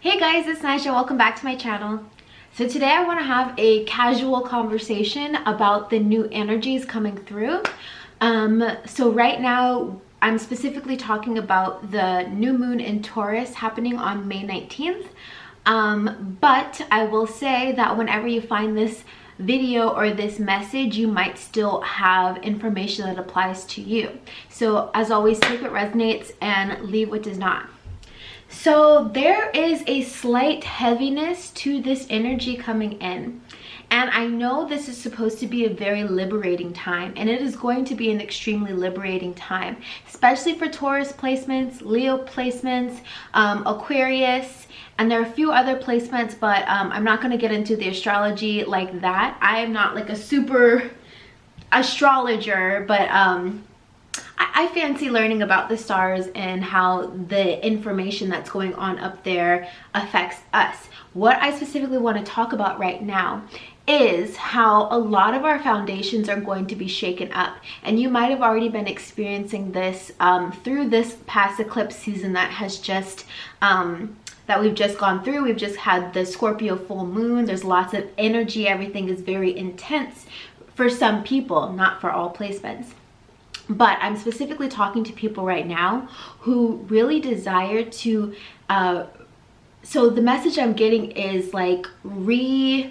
Hey guys, it's Nisha. Welcome back to my channel. So today I want to have a casual conversation about the new energies coming through. So right now I'm specifically talking about the new moon in Taurus happening on May 19th. But I will say that whenever you find this video or this message, you might still have information that applies to you. So as always, take what resonates and leave what does not. So there is a slight heaviness to this energy coming in. And I know this is supposed to be a very liberating time, and it is going to be an extremely liberating time, especially for Taurus placements, Leo placements, Aquarius, and there are a few other placements, but I'm not going to get into the astrology like that. I am not like a super astrologer, but I fancy learning about the stars and how the information that's going on up there affects us. What I specifically want to talk about right now is how a lot of our foundations are going to be shaken up. And you might have already been experiencing this through this past eclipse season that has just that we've just gone through. We've just had the Scorpio full moon. There's lots of energy. Everything is very intense for some people, not for all placements. But I'm specifically talking to people right now who really desire to, so the message I'm getting is like reworking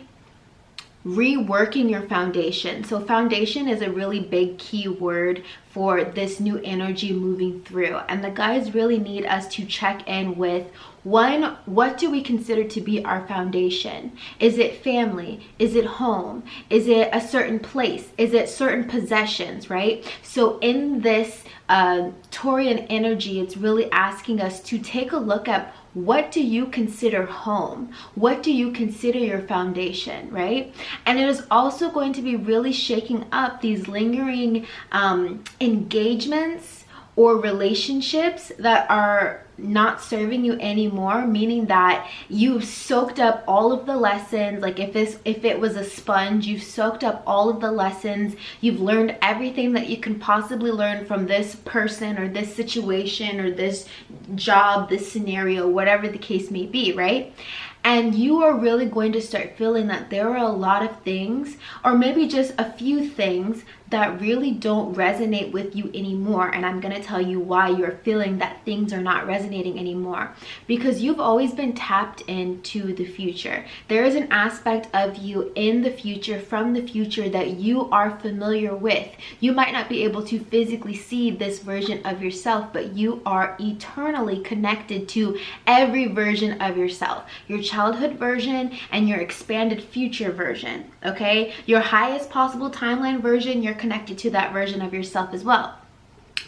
your foundation. So foundation is a really big key word for this new energy moving through. And the guides really need us to check in with, one, what do we consider to be our foundation? Is it family? Is it home? Is it a certain place? Is it certain possessions, right? So in this Taurian energy, it's really asking us to take a look at, what do you consider home? What do you consider your foundation, right? And it is also going to be really shaking up these lingering engagements or relationships that are not serving you anymore, meaning that you've soaked up all of the lessons. Like if it was a sponge, you've soaked up all of the lessons. You've learned everything that you can possibly learn from this person or this situation or this job, this scenario, whatever the case may be, right? And you are really going to start feeling that there are a lot of things, or maybe just a few things, that really don't resonate with you anymore. And I'm going to tell you why you're feeling that things are not resonating anymore. Because you've always been tapped into the future. There is an aspect of you in the future, from the future, that you are familiar with. You might not be able to physically see this version of yourself, but you are eternally connected to every version of yourself. Your childhood version and your expanded future version, okay? Your highest possible timeline version, you're connected to that version of yourself as well.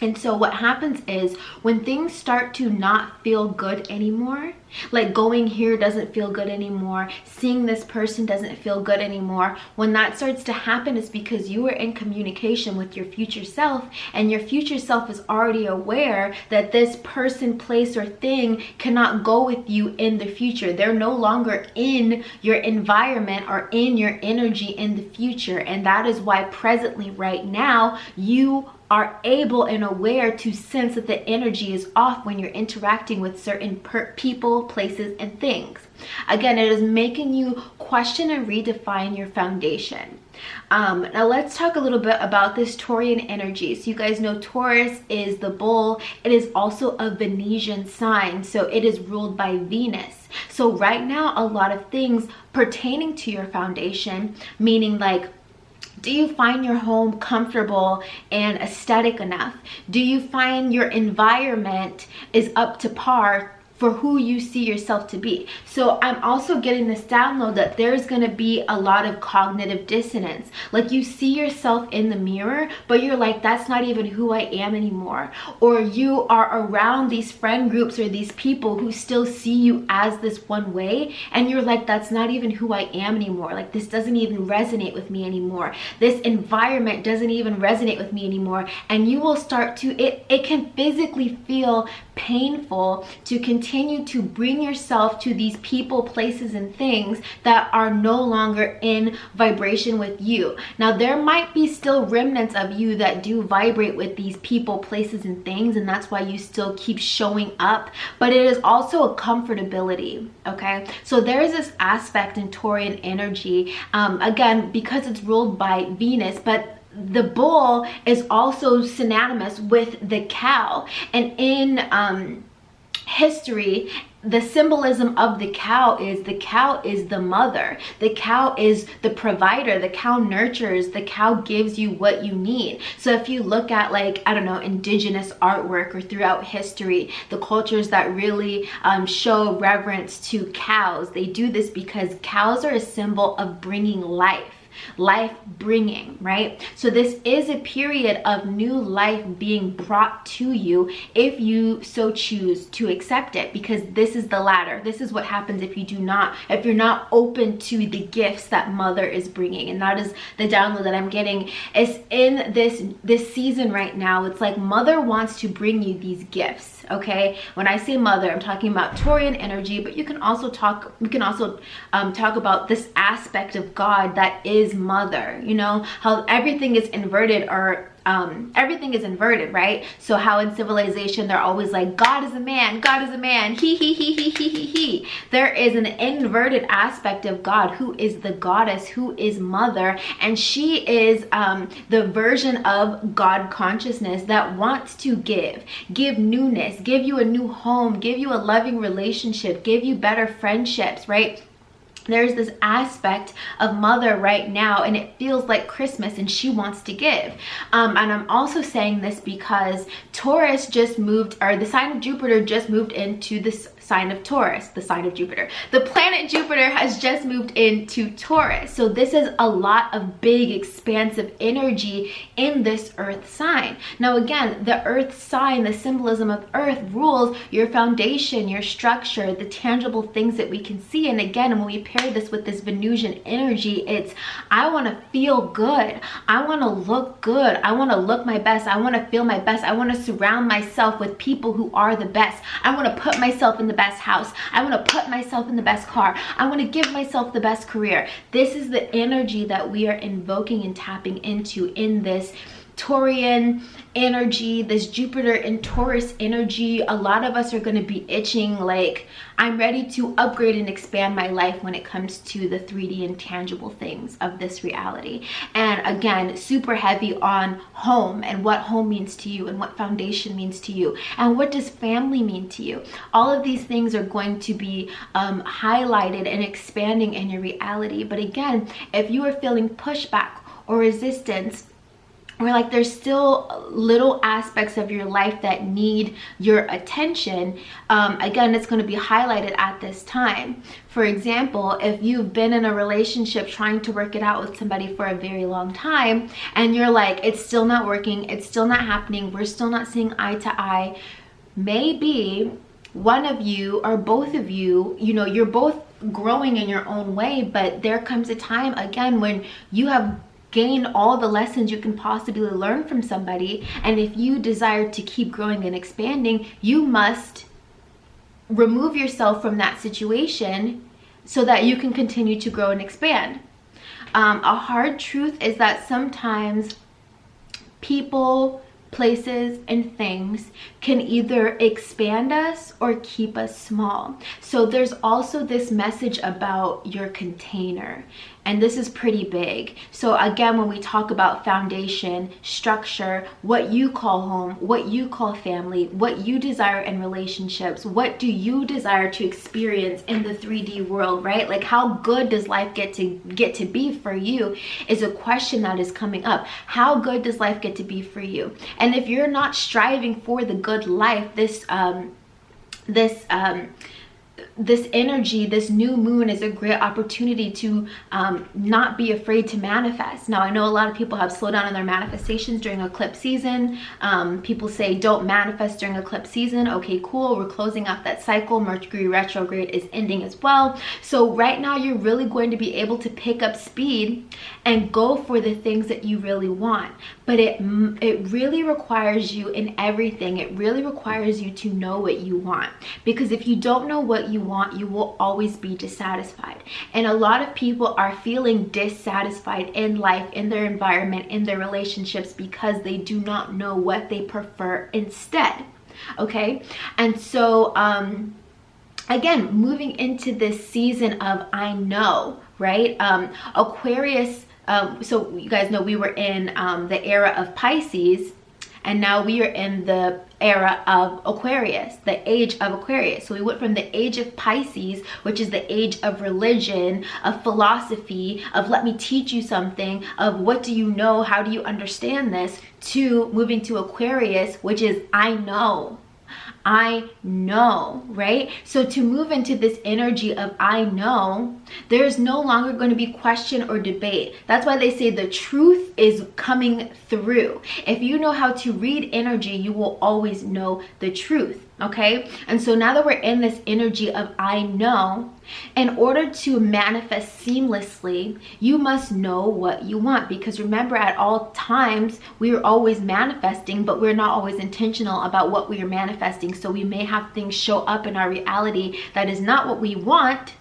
And so what happens is when things start to not feel good anymore, like going here doesn't feel good anymore, seeing this person doesn't feel good anymore, when that starts to happen, it's because you were in communication with your future self, and your future self is already aware that this person, place, or thing cannot go with you in the future. They're no longer in your environment or in your energy in the future. And that is why presently, right now, you are able and aware to sense that the energy is off when you're interacting with certain people, places, and things. Again, it is making you question and redefine your foundation. Now let's talk a little bit about this Taurian energy. So you guys know Taurus is the bull. It is also a Venusian sign, so it is ruled by Venus. So right now, a lot of things pertaining to your foundation, meaning like, do you find your home comfortable and aesthetic enough? Do you find your environment is up to par for who you see yourself to be? So I'm also getting this download that there's going to be a lot of cognitive dissonance. Like you see yourself in the mirror, but you're like, that's not even who I am anymore. Or you are around these friend groups or these people who still see you as this one way, and you're like, that's not even who I am anymore. Like this doesn't even resonate with me anymore. This environment doesn't even resonate with me anymore. And you will start to, it can physically feel painful to continue continue to bring yourself to these people, places, and things that are no longer in vibration with you. Now, there might be still remnants of you that do vibrate with these people, places, and things, and that's why you still keep showing up, but it is also a comfortability, okay? So there is this aspect in Taurian energy, again, because it's ruled by Venus, but the bull is also synonymous with the cow. And in history, the symbolism of the cow is the mother. The cow is the provider. The cow nurtures. The cow gives you what you need. So if you look at, like, I don't know, indigenous artwork or throughout history, the cultures that really show reverence to cows, they do this because cows are a symbol of bringing life bringing, right? So this is a period of new life being brought to you if you so choose to accept it, because this is the ladder. This is what happens if you're not open to the gifts that mother is bringing. And that is the download that I'm getting. Is in this season right now, it's like mother wants to bring you these gifts, okay? When I say mother, I'm talking about Taurian energy, but you can also talk about this aspect of God that is mother. You know how everything is inverted, or everything is inverted, right? So how in civilization they're always like, God is a man, God is a man, he. There is an inverted aspect of God, who is the goddess, who is mother, and she is the version of God consciousness that wants to give newness, give you a new home, give you a loving relationship, give you better friendships, right? There's this aspect of mother right now, and it feels like Christmas, and she wants to give. And I'm also saying this because Taurus just moved, or the sign of Jupiter just moved into this sign of Taurus, the sign of Jupiter. The planet Jupiter has just moved into Taurus. So this is a lot of big, expansive energy in this earth sign. Now, again, the earth sign, the symbolism of earth rules your foundation, your structure, the tangible things that we can see. And again, when we pair this with this Venusian energy, it's, I want to feel good. I want to look good. I want to look my best. I want to feel my best. I want to surround myself with people who are the best. I want to put myself in the best house. I want to put myself in the best car. I want to give myself the best career. This is the energy that we are invoking and tapping into in this Taurian energy, this Jupiter and Taurus energy. A lot of us are going to be itching, like, I'm ready to upgrade and expand my life when it comes to the 3D and tangible things of this reality. And again, super heavy on home and what home means to you, and what foundation means to you, and what does family mean to you. All of these things are going to be highlighted and expanding in your reality. But again, if you are feeling pushback or resistance, or like there's still little aspects of your life that need your attention, again, it's going to be highlighted at this time. For example, if you've been in a relationship trying to work it out with somebody for a very long time, and you're like, it's still not working, it's still not happening, we're still not seeing eye to eye, maybe one of you or both of you, you know, you're both growing in your own way, but there comes a time, again, when you have gain all the lessons you can possibly learn from somebody, and if you desire to keep growing and expanding, you must remove yourself from that situation so that you can continue to grow and expand. A hard truth is that sometimes people, places, and things can either expand us or keep us small. So there's also this message about your container, and this is pretty big. So again, when we talk about foundation, structure, what you call home, what you call family, what you desire in relationships, what do you desire to experience in the 3D world, right? Like, how good does life get to be for you is a question that is coming up. How good does life get to be for you? And if you're not striving for the good life, this energy, this new moon is a great opportunity to not be afraid to manifest. Now, I know a lot of people have slowed down in their manifestations during eclipse season. People say don't manifest during eclipse season. Okay, cool. We're closing out that cycle. Mercury retrograde is ending as well. So right now you're really going to be able to pick up speed and go for the things that you really want. But it really requires you in everything. It really requires you to know what you want. Because if you don't know what you want, you will always be dissatisfied. And a lot of people are feeling dissatisfied in life, in their environment, in their relationships, because they do not know what they prefer instead. Okay? And so, again, moving into this season of I know, right? Aquarius, so you guys know we were in the era of Pisces, and now we are in the era of Aquarius, the age of Aquarius. So we went from the age of Pisces, which is the age of religion, of philosophy, of let me teach you something, of what do you know, how do you understand this, to moving to Aquarius, which is I know. I know, right? So to move into this energy of I know, there's no longer going to be question or debate. That's why they say the truth is coming through. If you know how to read energy, you will always know the truth. Okay? And so now that we're in this energy of I know, in order to manifest seamlessly, you must know what you want. Because remember, at all times, we are always manifesting, but we're not always intentional about what we are manifesting. So we may have things show up in our reality that is not what we want,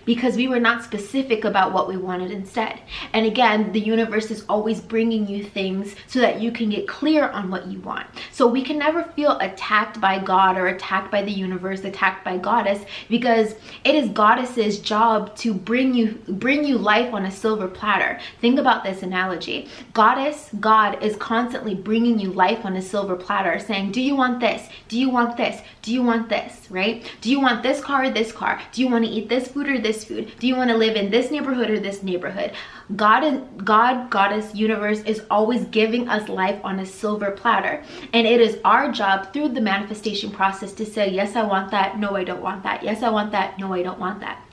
because we were not specific about what we wanted instead. And again, the universe is always bringing you things so that you can get clear on what you want. So we can never feel attacked by God or attacked by the universe, attacked by Goddess, because it is Goddess's job to bring you life on a silver platter. Think about this analogy. Goddess, God, is constantly bringing you life on a silver platter, saying, do you want this? Do you want this? Do you want this? Right? Do you want this car or this car? Do you want to eat this food or this food? Do you want to live in this neighborhood or this neighborhood? God, Goddess, universe is always giving us life on a silver platter. And it is our job through the manifestation process to say, yes, I want that. No, I don't want that. Yes, I want that. No, I don't want that.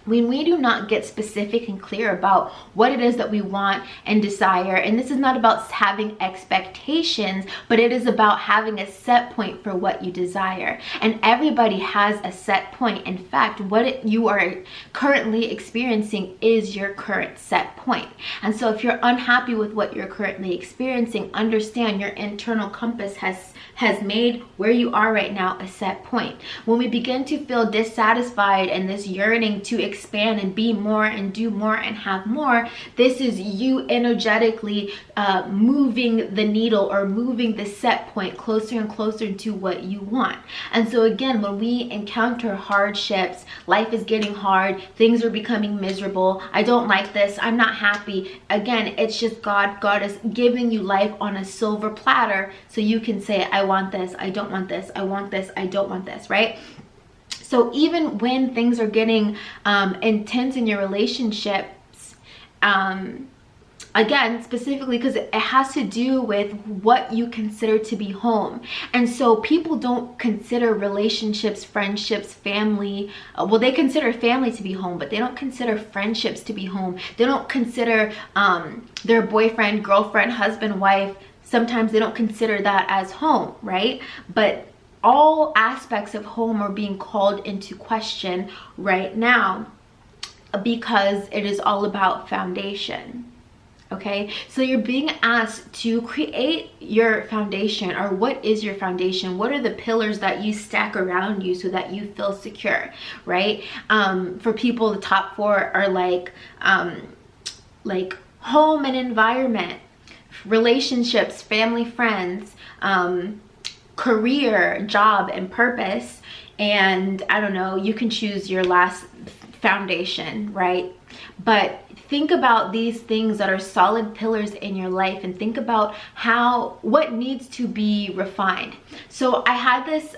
When we do not get specific and clear about what it is that we want and desire, and this is not about having expectations, but it is about having a set point for what you desire. And everybody has a set point. In fact, what you are currently experiencing is your current set point. And so if you're unhappy with what you're currently experiencing, understand your internal compass has made where you are right now a set point. When we begin to feel dissatisfied and this yearning to expand and be more and do more and have more, this is you energetically moving the needle or moving the set point closer and closer to what you want. And so again, when we encounter hardships, life is getting hard, things are becoming miserable, I don't like this, I'm not happy. Again, it's just God is giving you life on a silver platter so you can say, I want this, I don't want this, I want this, I don't want this, right? So even when things are getting intense in your relationships, again, specifically because it has to do with what you consider to be home. And so people don't consider relationships, friendships, family. Well, they consider family to be home, but they don't consider friendships to be home. They don't consider their boyfriend, girlfriend, husband, wife. Sometimes they don't consider that as home, right? But all aspects of home are being called into question right now because it is all about foundation. Okay, so you're being asked to create your foundation, or what is your foundation? What are the pillars that you stack around you so that you feel secure, right? For people, the top four are like home and environment, relationships, family, friends, career, job, and purpose. And I don't know, you can choose your last foundation, right? But think about these things that are solid pillars in your life, and think about what needs to be refined. So I had this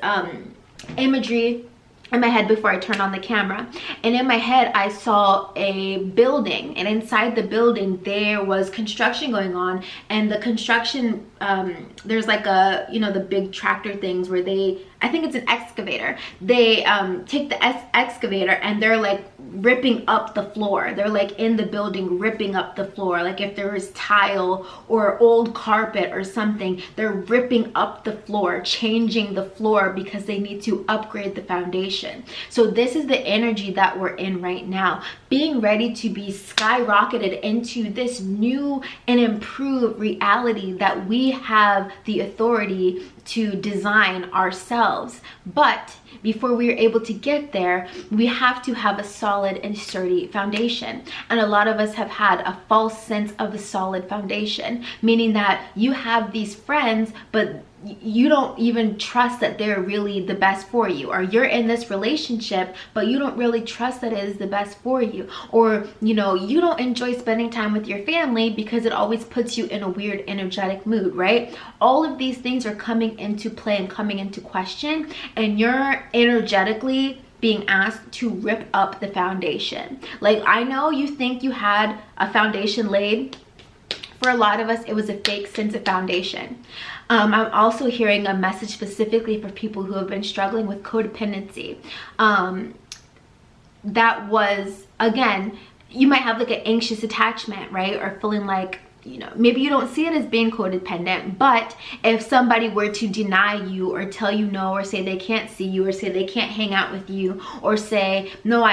imagery in my head before I turned on the camera, and in my head I saw a building, and inside the building there was construction going on. And the construction, there's like a, you know, the big tractor things where they, I think it's an excavator, they take the excavator and they're like ripping up the floor. They're like in the building ripping up the floor. Like if there is tile or old carpet or something, they're ripping up the floor, changing the floor because they need to upgrade the foundation. So this is the energy that we're in right now, being ready to be skyrocketed into this new and improved reality that we have the authority to design ourselves. But before we are able to get there, we have to have a solid and sturdy foundation. And a lot of us have had a false sense of a solid foundation, meaning that you have these friends, but you don't even trust that they're really the best for you, or you're in this relationship but you don't really trust that it is the best for you, or you know, you don't enjoy spending time with your family because it always puts you in a weird energetic mood, right? All of these things are coming into play and coming into question, and you're energetically being asked to rip up the foundation. Like, I know you think you had a foundation laid. For a lot of us, it was a fake sense of foundation. I'm also hearing a message specifically for people who have been struggling with codependency. That was, again, you might have like an anxious attachment, right? Or feeling like, you know, maybe you don't see it as being codependent, but if somebody were to deny you or tell you no, or say they can't see you, or say they can't hang out with you, or say no,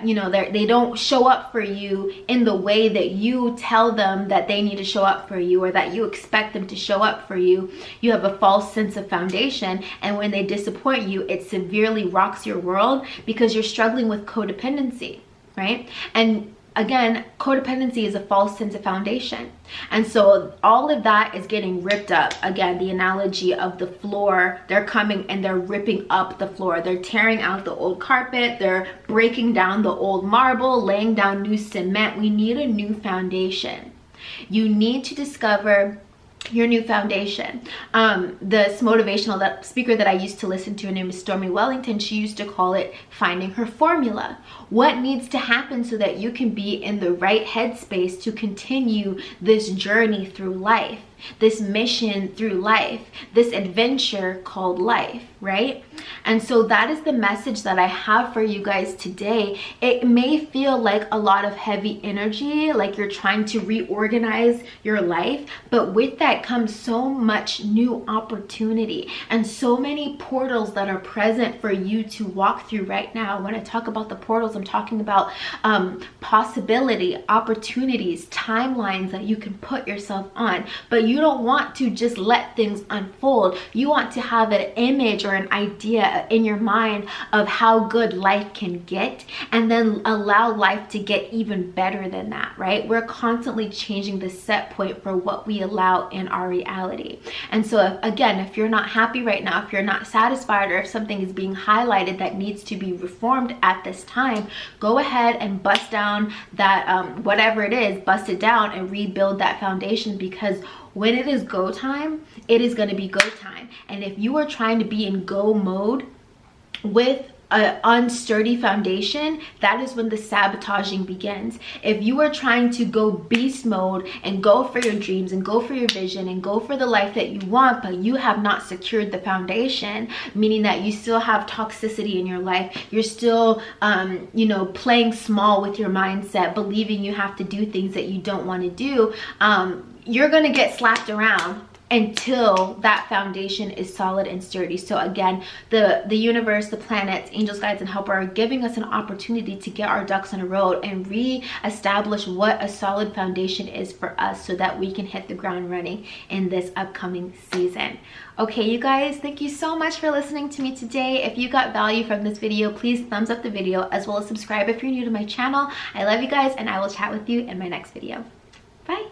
you know, they don't show up for you in the way that you tell them that they need to show up for you, or that you expect them to show up for you, you have a false sense of foundation. And when they disappoint you, it severely rocks your world because you're struggling with codependency, right? And again, codependency is a false sense of foundation. And so all of that is getting ripped up. Again, the analogy of the floor, they're coming and they're ripping up the floor. They're tearing out the old carpet. They're breaking down the old marble, laying down new cement. We need a new foundation. You need to discover your new foundation. This motivational speaker that I used to listen to, her name is Stormy Wellington, she used to call it finding her formula. What needs to happen so that you can be in the right headspace to continue this journey through life, this mission through life, this adventure called life, right? And so that is the message that I have for you guys today. It may feel like a lot of heavy energy, like you're trying to reorganize your life, but with that comes so much new opportunity and so many portals that are present for you to walk through right now. When I talk about the portals, I'm talking about possibility, opportunities, timelines that you can put yourself on. But you don't want to just let things unfold. You want to have an image or an idea in your mind of how good life can get, and then allow life to get even better than that, right? We're constantly changing the set point for what we allow in our reality. And so if you're not happy right now, if you're not satisfied, or if something is being highlighted that needs to be reformed at this time, go ahead and bust down that whatever it is, bust it down and rebuild that foundation, because when it is go time, it is going to be go time. And if you are trying to be in go mode with an unsturdy foundation, that is when the sabotaging begins. If you are trying to go beast mode and go for your dreams and go for your vision and go for the life that you want, but you have not secured the foundation, meaning that you still have toxicity in your life, you're still playing small with your mindset, believing you have to do things that you don't want to do, you're gonna get slapped around until that foundation is solid and sturdy. So again, the universe, the planets, angels, guides, and helper are giving us an opportunity to get our ducks in a row and re-establish what a solid foundation is for us, so that we can hit the ground running in this upcoming season. Okay, you guys, thank you so much for listening to me today. If you got value from this video, please thumbs up the video, as well as subscribe if you're new to my channel. I love you guys, and I will chat with you in my next video. Bye.